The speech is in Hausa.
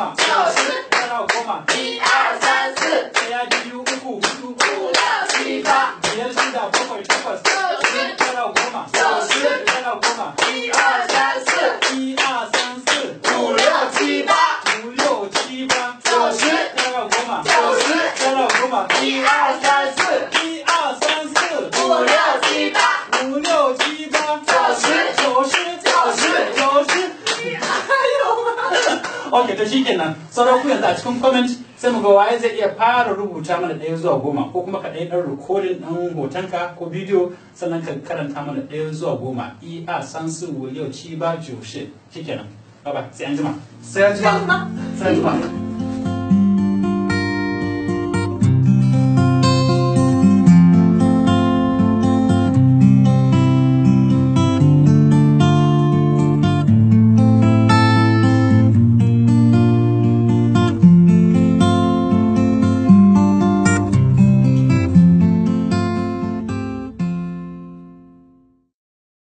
goma. 90. 再绕goma. 1、2、3、4。ɗaya biyu uku hudu. 5、6、7、8。biyar shida bakwai takwas. 90. 再绕goma. 90. 再绕goma. 1、2、3、4。一二三四5、6、7、8。五六七八。90。再绕goma. 90。再绕goma. 1、2、3、4。一二三四5、6、7、8。五六七八。90。Ok, to shikenan sauran ku yanzu a cikin comment sai mu ga waye zai iya fara rubuta mana ɗaya zuwa goma ko kuma ka ɗan recording ɗin hotonka ko bidiyo sannan ka karanta mana ɗaya zuwa goma. I a san su wuliyau ci ba joshe shikenan. Bye bye sai an jima. Sai an jima.